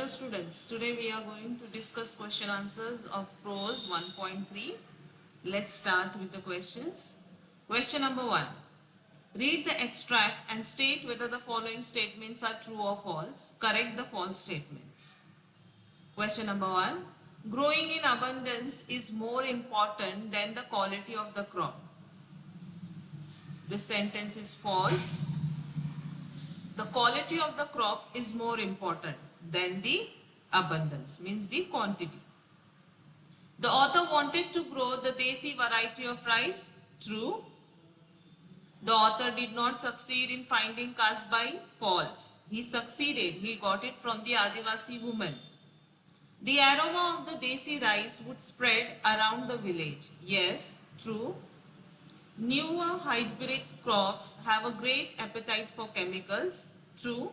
Hello students, today we are going to discuss question answers of prose 1.3. Let's start with the questions. Question number 1. Read the extract and state whether the following statements are true or false. Correct the false statements. Question number 1. Growing in abundance is more important than the quality of the crop. This sentence is false. The quality of the crop is more important than the abundance, means the quantity. The author wanted to grow the Desi variety of rice. True. The author did not succeed in finding kasbai. False. He succeeded. He got it from the Adivasi woman. The aroma of the Desi rice would spread around the village. Yes. True. Newer hybrid crops have a great appetite for chemicals. True.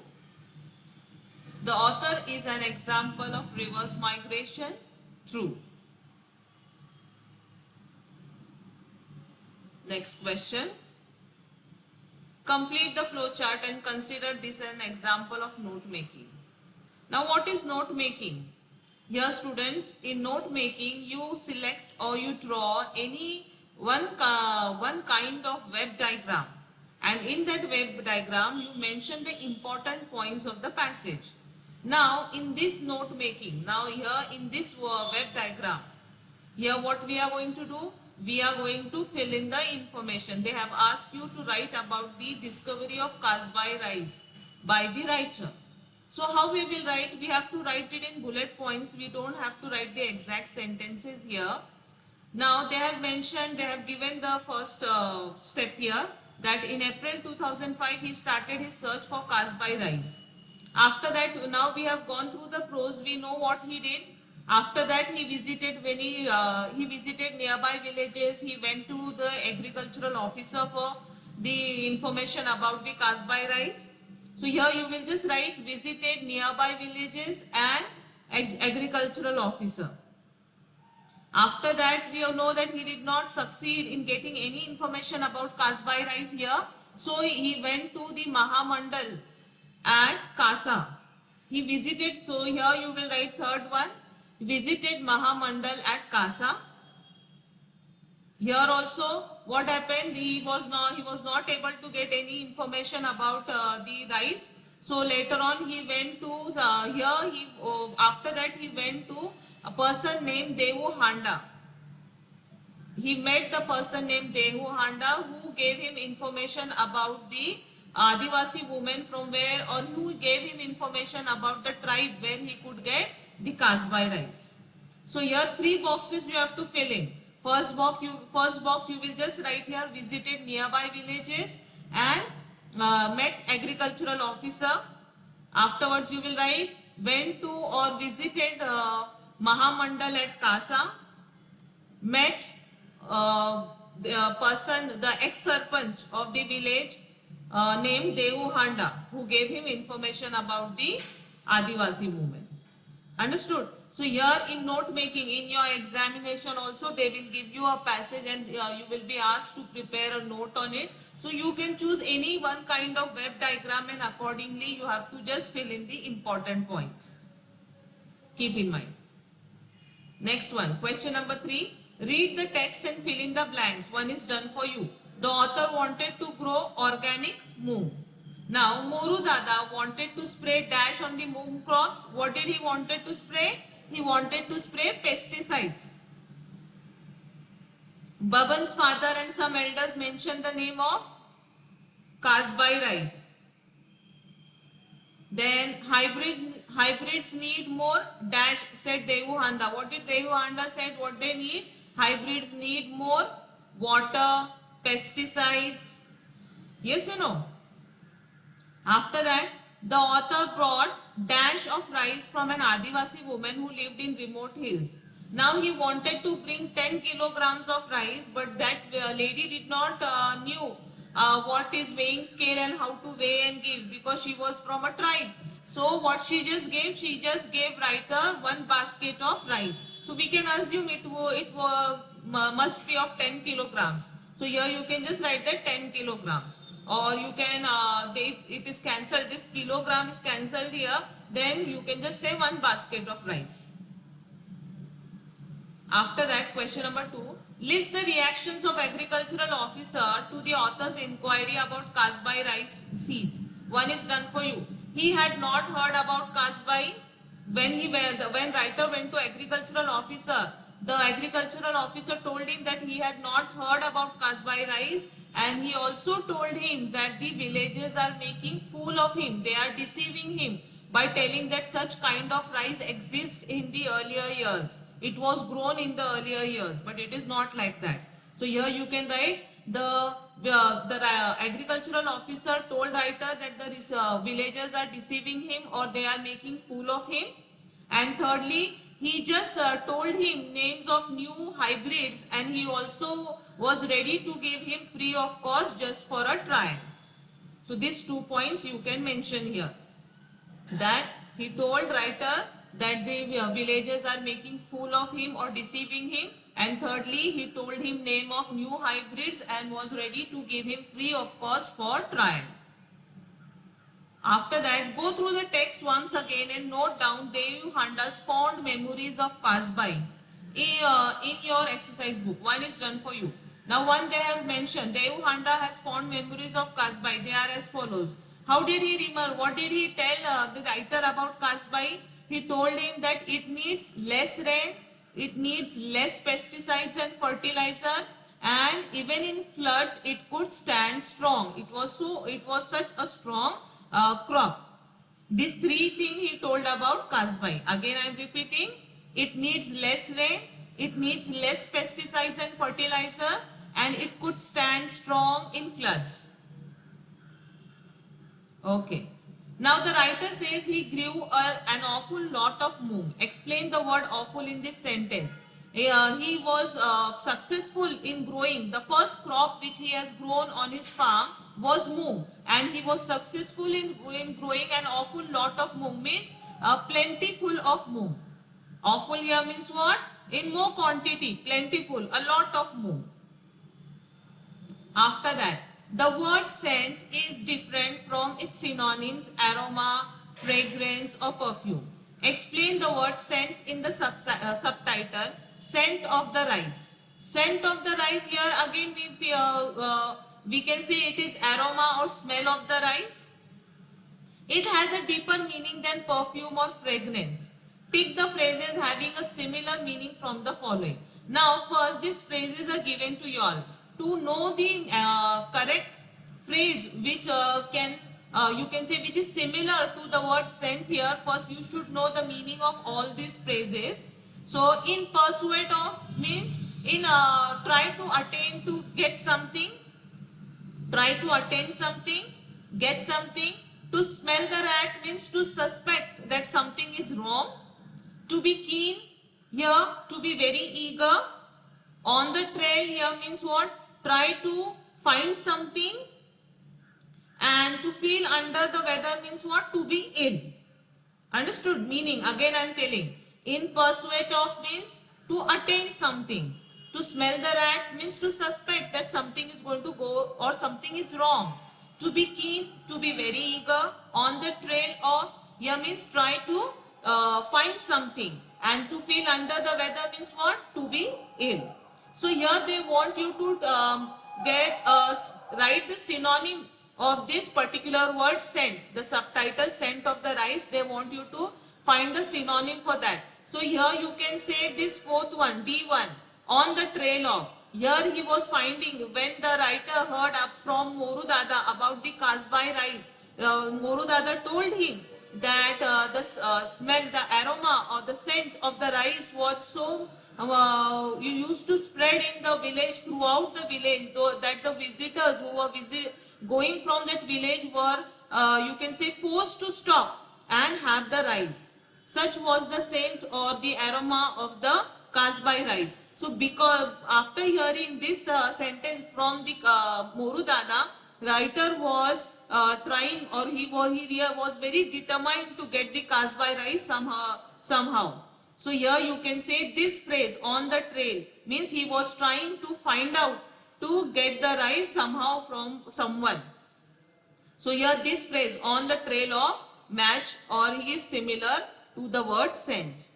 The author is an example of reverse migration. True. Next question. Complete the flowchart and consider this an example of note making. Now what is note making? Here students, in note making you select or you draw any one kind of web diagram, and in that web diagram you mention the important points of the passage. Now in this note making, now here in this web diagram, here what we are going to do? We are going to fill in the information. They have asked you to write about the discovery of kasbai rice by the writer. So how we will write? We have to write it in bullet points. We don't have to write the exact sentences here. Now they have mentioned, they have given the first step here, that in April 2005 he started his search for kasbai rice. After that, now we have gone through the prose, we know what he did. After that he visited he visited nearby villages. He went to the agricultural officer for the information about the kasbai rice. So here you will just write visited nearby villages and agricultural officer. After that, we know that he did not succeed in getting any information about kasbai rice here. So he went to the Mahamandal at Kasa. He visited, so here you will write third one, visited Mahamandal at Kasa. Here also what happened, he was not able to get any information about the rice. So later on he went to after that he went to a person named Devu Handa. He met the person named Devu Handa, who gave him information about the Adivasi woman from where, or who gave him information about the tribe where he could get the kasbai rice. So here three boxes you have to fill in. First box you will just write here visited nearby villages and met agricultural officer. Afterwards you will write went to or visited Mahamandal at Kasa, met the person, the ex-sarpanch of the village named Devu Handa, who gave him information about the Adivasi woman. Understood? So here in note making, in your examination also they will give you a passage and you will be asked to prepare a note on it. So you can choose any one kind of web diagram and accordingly you have to just fill in the important points. Keep in mind. Next one, question number 3. Read the text and fill in the blanks. One is done for you. The author wanted to grow organic moong. Now, Moru Dada wanted to spray dash on the moong crops. What did he wanted to spray? He wanted to spray pesticides. Baban's father and some elders mentioned the name of kasbai rice. Then hybrids need more dash, said Devu Handa. What did Devu Handa said? What they need? Hybrids need more water, pesticides. Yes or no? After that, the author brought dash of rice from an Adivasi woman who lived in remote hills. Now he wanted to bring 10 kilograms of rice, but that lady did not knew what is weighing scale and how to weigh and give, because she was from a tribe. So what she just gave writer one basket of rice. So we can assume it must be of 10 kilograms. So here you can just write that 10 kilograms. Or you can, it is cancelled, this kilogram is cancelled here. then you can just say 1 basket of rice. After that, question number 2. List the reactions of agricultural officer to the author's inquiry about Kasbai rice seeds. 1 is done for you. He had not heard about Kasbai. When writer went to agricultural officer, the agricultural officer told him that he had not heard about Kasbai rice, and he also told him that the villagers are making fool of him. They are deceiving him by telling that such kind of rice exists in the earlier years. It was grown in the earlier years, but it is not like that. So here you can write the agricultural officer told writer that the villagers are deceiving him or they are making fool of him. And thirdly, he just told him names of new hybrids, and he also was ready to give him free of cost just for a trial. So these 2 points you can mention here. That he told writer that the villagers are making fool of him or deceiving him, and thirdly he told him name of new hybrids and was ready to give him free of cost for trial. After that, go through the text once again and note down Devi Handa's fond memories of Kasbai in your exercise book. 1 is done for you. Now 1 they have mentioned, Devi Handa has fond memories of Kasbai. They are as follows. How did he remember? What did he tell the writer about Kasbai? He told him that it needs less rain, it needs less pesticides and fertilizer, and even in floods it could stand strong. It was such a strong crop. These 3 things he told about Kasbai. Again I am repeating, it needs less rain, it needs less pesticides and fertilizer, and it could stand strong in floods. Okay. Now the writer says he grew an awful lot of moong. Explain the word awful in this sentence. He was successful in growing. The first crop which he has grown on his farm was moong, and he was successful in growing an awful lot of moong. Means plentiful of moong. Awful here means what? In more quantity, plentiful, a lot of moong. After that, the word scent is different from its synonyms aroma, fragrance or perfume. Explain the word scent in the subtitle, scent of the rice. Scent of the rice, here again we can say it is aroma or smell of the rice. It has a deeper meaning than perfume or fragrance. Pick the phrases having a similar meaning from the following. Now first, these phrases are given to you all. To know the correct phrase which you can say which is similar to the word scent here, first you should know the meaning of all these phrases. So in pursuit of means in try to attain to get something, try to attain something, get something. To smell the rat means to suspect that something is wrong. To be keen here, to be very eager. On the trail here means what? Try to find something. And to feel under the weather means what? To be ill. Understood? Meaning, again I am telling. In pursuit of means to attain something. To smell the rat means to suspect that something is going to go or something is wrong. To be keen, to be very eager. On the trail of, here means try to find something. And to feel under the weather means what? To be ill. So here they want you to write the synonym of this particular word scent. The subtitle scent of the rice, they want you to find the synonym for that. So here you can say this fourth one, D1, on the trail of. Here he was finding when the writer heard up from Moru Dada about the Kasbai rice. Moru Dada told him that the smell, the aroma or the scent of the rice was so you used to spread in the village, throughout the village, that the visitors who were going from that village were you can say forced to stop and have the rice. Such was the scent or the aroma of the Kasbai rice. So because after hearing this sentence from the Moru Dada, writer was trying, or he was very determined to get the Kasbai rice somehow. So here you can say this phrase, on the trail, means he was trying to find out to get the rice somehow from someone. So here this phrase, on the trail of, match or he is similar to the word sent.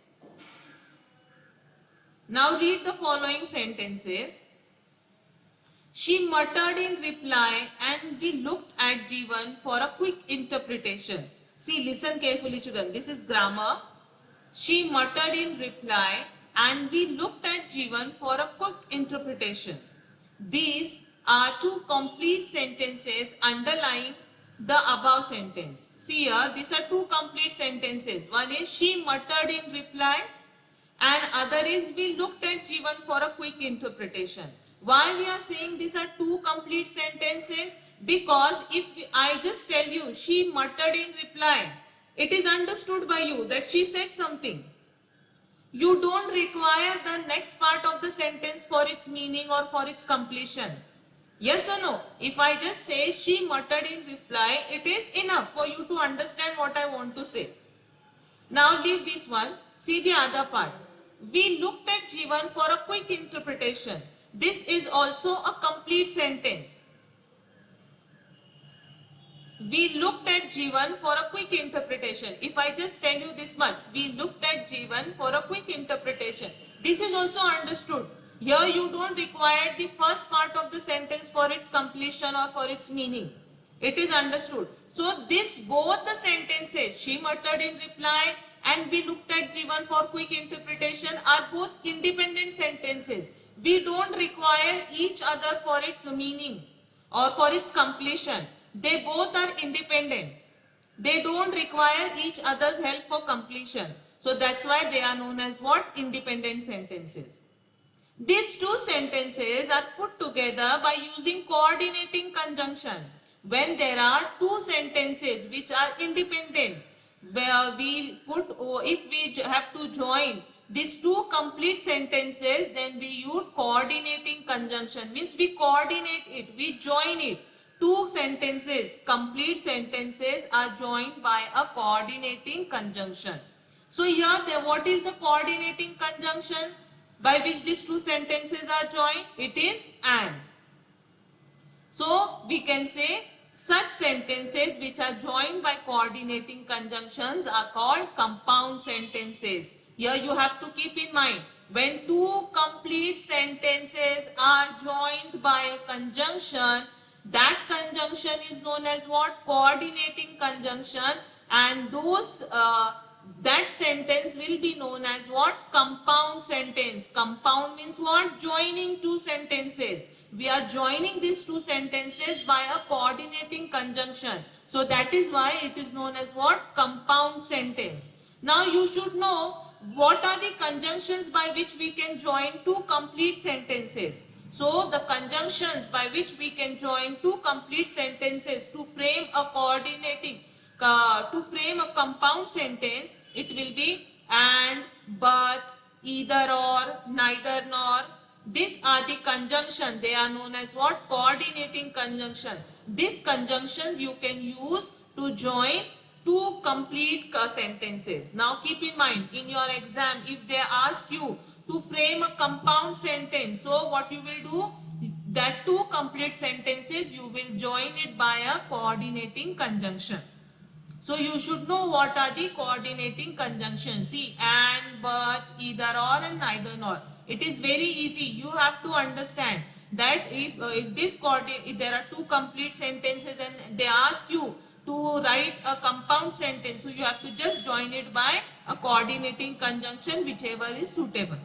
Now read the following sentences. She muttered in reply and we looked at Jeevan for a quick interpretation. See, listen carefully children. This is grammar. She muttered in reply and we looked at Jeevan for a quick interpretation. These are two complete sentences underlying the above sentence. See here, these are two complete sentences. One is she muttered in reply and other is we looked at Jeevan for a quick interpretation. Why we are saying these are two complete sentences? Because if I just tell you she muttered in reply, it is understood by you that she said something. You don't require the next part of the sentence for its meaning or for its completion. Yes or no? If I just say she muttered in reply, it is enough for you to understand what I want to say. Now leave this one. See the other part. We looked at Jeevan for a quick interpretation. This is also a complete sentence. We looked at Jeevan for a quick interpretation. If I just tell you this much, we looked at Jeevan for a quick interpretation. This is also understood. Here you don't require the first part of the sentence for its completion or for its meaning. It is understood. So this both the sentences, she muttered in reply and we looked at Jeevan for quick interpretation, are both independent sentences. We don't require each other for its meaning or for its completion. They both are independent. They don't require each other's help for completion. So that's why they are known as what? Independent sentences. These two sentences are put together by using coordinating conjunction. When there are two sentences which are independent, where we put, if we have to join these two complete sentences, then we use coordinating conjunction. Means we coordinate it, we join it. Two sentences, complete sentences are joined by a coordinating conjunction. So here, what is the coordinating conjunction by which these two sentences are joined? It is and. So we can say such sentences which are joined by coordinating conjunctions are called compound sentences. Here you have to keep in mind, when two complete sentences are joined by a conjunction, that conjunction is known as what? Coordinating conjunction, and those that sentence will be known as what? Compound sentence. Compound means what? Joining two sentences. We are joining these two sentences by a coordinating conjunction. So that is why it is known as what? Compound sentence. Now you should know what are the conjunctions by which we can join two complete sentences. So the conjunctions by which we can join two complete sentences to frame a to frame a compound sentence, it will be and, but, either or, neither nor. These are the conjunction. They are known as what? Coordinating conjunction. These conjunctions you can use to join two complete sentences. Now keep in mind, in your exam, if they ask you to frame a compound sentence, so what you will do? That two complete sentences you will join it by a coordinating conjunction. So you should know what are the coordinating conjunctions. See, and, but, either or and neither nor. It is very easy. You have to understand that if there are two complete sentences and they ask you to write a compound sentence, so you have to just join it by a coordinating conjunction, whichever is suitable.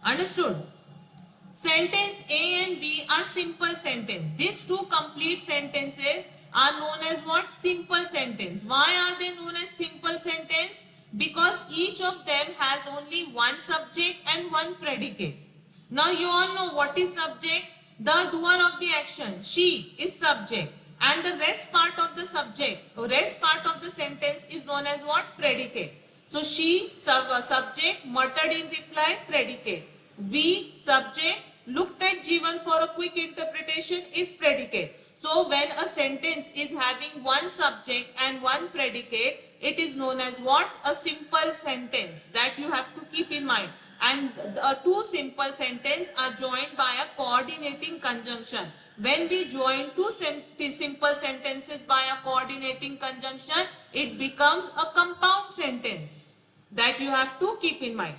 Understood? Sentence A and B are simple sentence. These two complete sentences are known as what? Simple sentence. Why are they known as simple sentence? Because each of them has only one subject and one predicate. Now you all know what is subject? The doer of the action, she, is subject, and the rest part of the subject, rest part of the sentence is known as what? Predicate. So she, subject, muttered in reply, predicate. We, subject, looked at Jeevan for a quick interpretation, is predicate. So when a sentence is having one subject and one predicate, it is known as what? A simple sentence. That you have to keep in mind. And two simple sentences are joined by a coordinating conjunction. when we join two simple sentences by a coordinating conjunction, it becomes a compound sentence. That you have to keep in mind.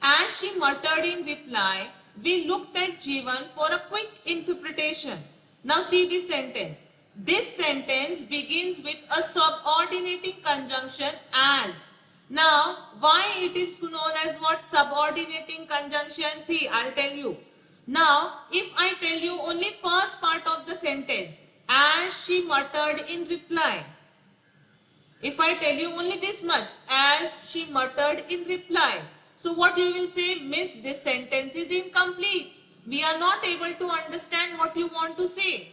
As she muttered in reply, we looked at Jeevan for a quick interpretation. Now see this sentence. This sentence begins with a subordinating conjunction as. Now, why it is known as what? Subordinating conjunction? See, I'll tell you. Now, if I tell you only first part of the sentence, as she muttered in reply. If I tell you only this much, as she muttered in reply. So what you will say, miss, this sentence is incomplete. We are not able to understand what you want to say.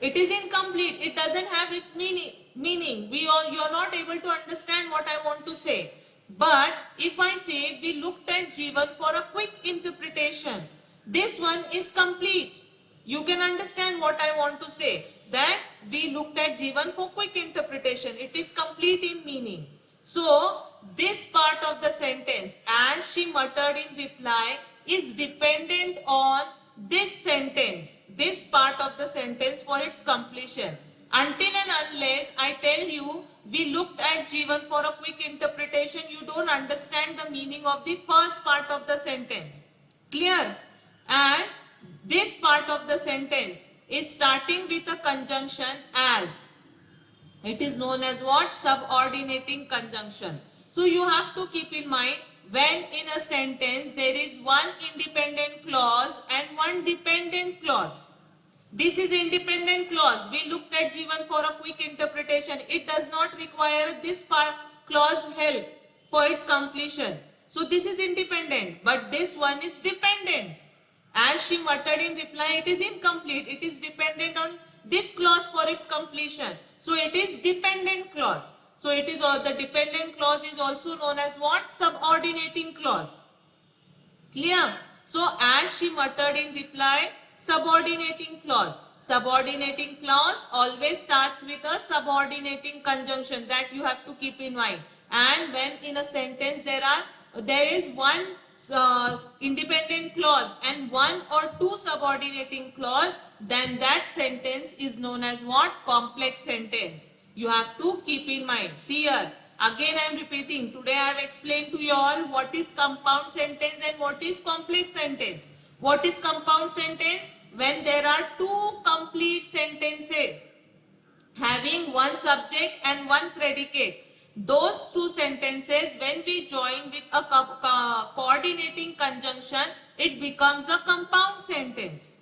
It is incomplete. It doesn't have its meaning. You are not able to understand what I want to say. But if I say we looked at Jeevan for a quick interpretation, this one is complete. You can understand what I want to say. That we looked at Jeevan for quick interpretation. It is complete in meaning. So this part of the sentence, as she muttered in reply, is dependent on this sentence, this part of the sentence for its completion. Until and unless I tell you we looked at Jeevan for a quick interpretation, you don't understand the meaning of the first part of the sentence. Clear? And this part of the sentence is starting with a conjunction as. It is known as what? Subordinating conjunction. So you have to keep in mind, when in a sentence there is one independent clause and one dependent clause. This is independent clause. We looked at Jeevan for a quick interpretation. It does not require this part clause help for its completion. So this is independent, but this one is dependent. As she muttered in reply, it is incomplete. It is dependent on this clause for its completion. So it is dependent clause. So it is the dependent clause is also known as what? Subordinating clause. Clear? So as she muttered in reply, subordinating clause. Subordinating clause always starts with a subordinating conjunction. That you have to keep in mind. And when in a sentence there is one independent clause and one or two subordinating clause, then that sentence is known as what? Complex sentence. You have to keep in mind. See here, again I am repeating. Today I have explained to you all what is compound sentence and what is complex sentence. What is compound sentence? When there are two complete sentences having one subject and one predicate. Those two sentences, when we join with a coordinating conjunction, it becomes a compound sentence.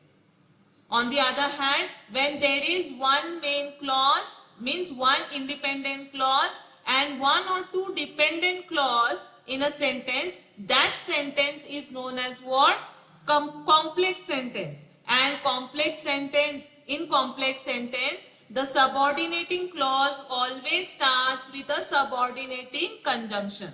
On the other hand, when there is one main clause, means one independent clause and one or two dependent clause in a sentence, that sentence is known as what? Complex sentence. And complex sentence, in complex sentence, the subordinating clause always starts with a subordinating conjunction.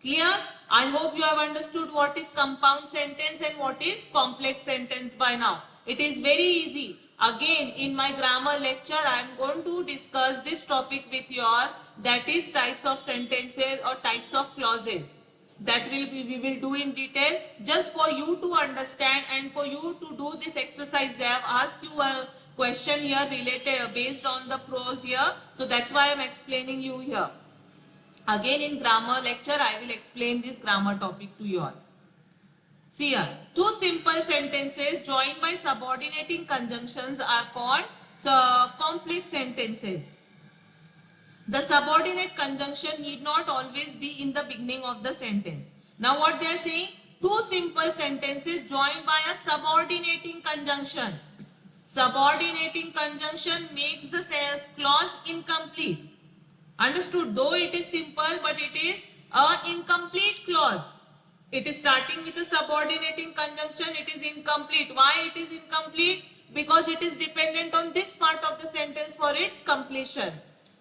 Clear? I hope you have understood what is compound sentence and what is complex sentence by now. It is very easy. Again, in my grammar lecture, I am going to discuss this topic with you all, that is types of sentences or types of clauses. That we will do in detail. Just for you to understand and for you to do this exercise, they have asked you a question here related based on the prose here. So that's why I am explaining you here. Again in grammar lecture, I will explain this grammar topic to you all. See here, two simple sentences joined by subordinating conjunctions are called complex sentences. The subordinate conjunction need not always be in the beginning of the sentence. Now what they are saying? Two simple sentences joined by a subordinating conjunction. Subordinating conjunction makes the clause incomplete. Understood? Though it is simple, but it is an incomplete clause. It is starting with a subordinating conjunction. It is incomplete. Why it is incomplete? Because it is dependent on this part of the sentence for its completion.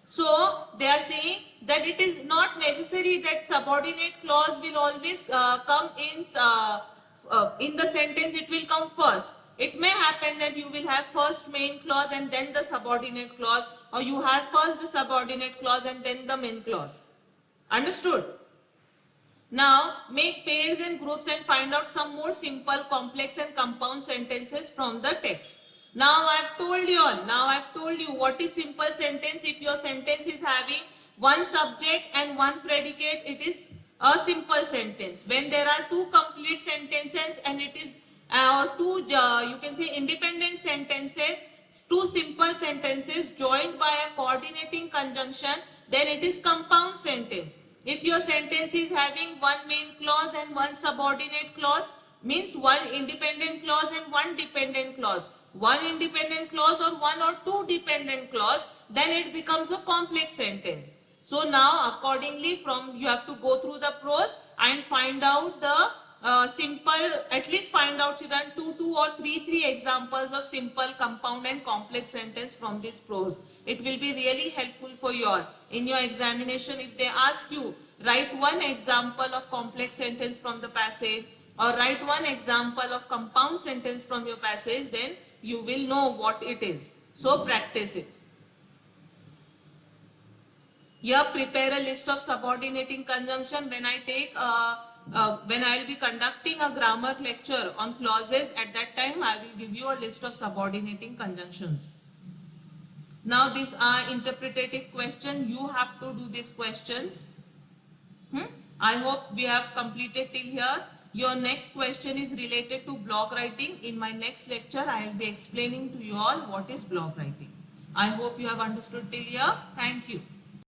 So they are saying that it is not necessary that subordinate clause will always come in the sentence. It will come first. It may happen that you will have first main clause and then the subordinate clause, or you have first the subordinate clause and then the main clause. Understood? Now make pairs and groups and find out some more simple, complex and compound sentences from the text. Now I've told you all, now I've told you what is simple sentence. If your sentence is having one subject and one predicate, it is a simple sentence. When there are two complete sentences and it is or two you can say independent sentences, two simple sentences joined by a coordinating conjunction, then it is compound sentence. If your sentence is having one main clause and one subordinate clause, means one independent clause and one dependent clause, one independent clause or one or two dependent clause, then it becomes a complex sentence. So now accordingly from you have to go through the prose and find out the simple, at least find out children two or three examples of simple, compound and complex sentence from this prose. It will be really helpful for you all. In your examination, if they ask you, write one example of complex sentence from the passage or write one example of compound sentence from your passage, then you will know what it is. So practice it. Here prepare a list of subordinating conjunction. When I take when I will be conducting a grammar lecture on clauses, at that time I will give you a list of subordinating conjunctions. Now these are interpretative questions. You have to do these questions. I hope we have completed till here. Your next question is related to blog writing. In my next lecture, I will be explaining to you all what is blog writing. I hope you have understood till here. Thank you.